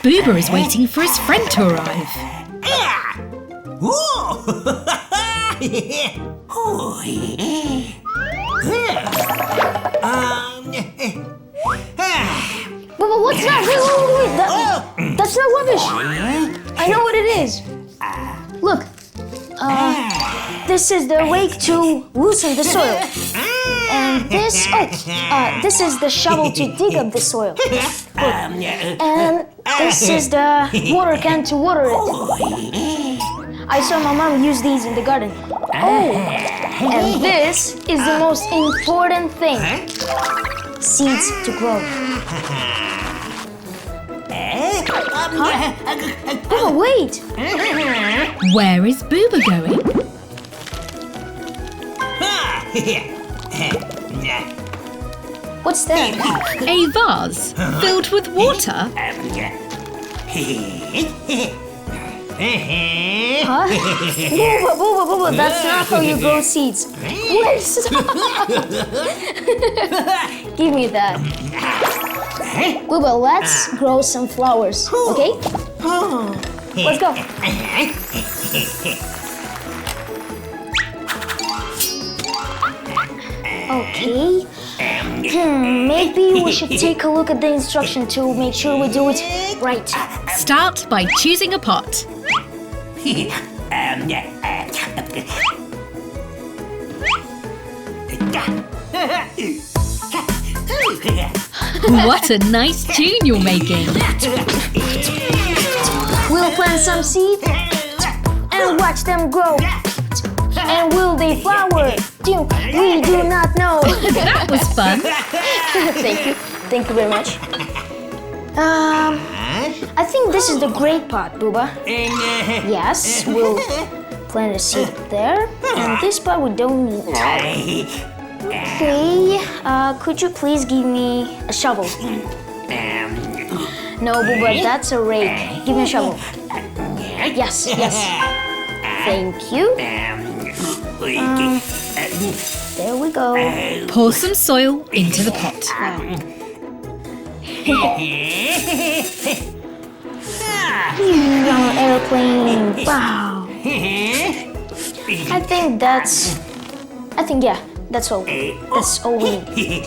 Booba is waiting for his friend to arrive. Booba, what's that? Wait. That's not rubbish. I know what it is. Look. This is the rake to loosen the soil. And this is the shovel to dig up the soil. Look. And this is the water can to water it. I saw my mom use these in the garden. Oh, and this is the most important thing. Seeds to grow. Booba, wait! Where is Booba going? What's that? A vase filled with water? Huh? Booba, that's not how you grow seeds. Wait, stop! Give me that. Booba, let's grow some flowers, okay? Let's go. Okay. Maybe we should take a look at the instruction to make sure we do it right. Start by choosing a pot. What a nice tune you're making. We'll plant some seeds and watch them grow. And will they flower? We do not know. That was fun. Thank you very much. I think this is the great pot, Booba. Yes, we'll plant a seed there. And this part we don't need. Okay, could you please give me a shovel? No, Booba, that's a rake. Give me a shovel. Yes. Thank you. There we go. Pour some soil into the pot. Airplane. Wow. I think that's all. That's all we need.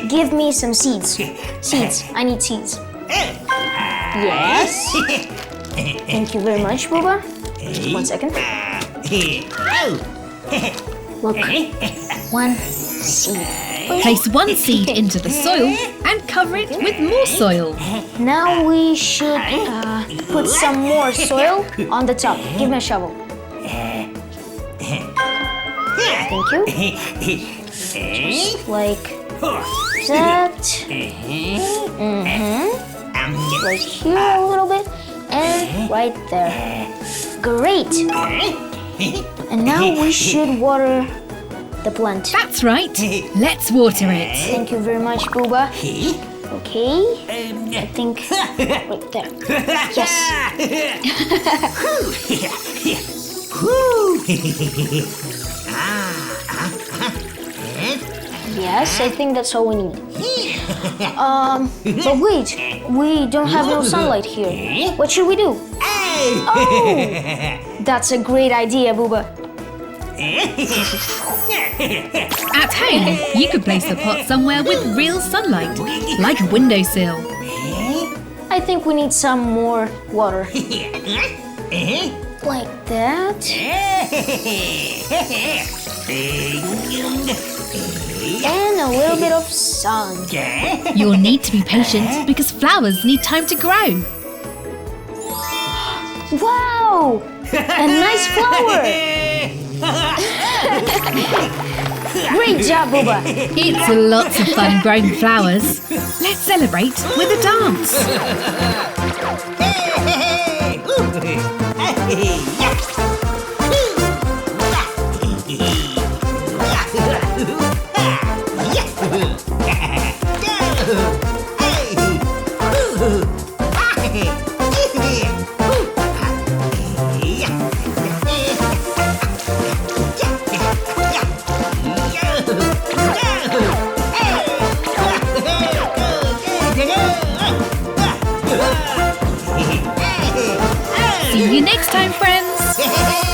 Give me some seeds. I need seeds. Yes. Thank you very much, Booba. 1 second. Look. 1 seed. Place 1 seed into the soil and cover it with more soil. Now we should put some more soil on the top. Give me a shovel. Thank you. Just like that. Right here a little bit. And right there. Great. And now we should water the plant. That's right. Let's water it. Thank you very much, Booba. Okay. I think right there. Yes. Yes, I think that's all we need. But wait, we don't have no sunlight here. What should we do? Oh, that's a great idea, Booba. At home, you could place the pot somewhere with real sunlight, like a windowsill. I think we need some more water. Like that. And a little bit of sun. You'll need to be patient because flowers need time to grow. Wow! A nice flower! Great job, Booba! It's lots of fun growing flowers. Let's celebrate with a dance. See you next time, friends!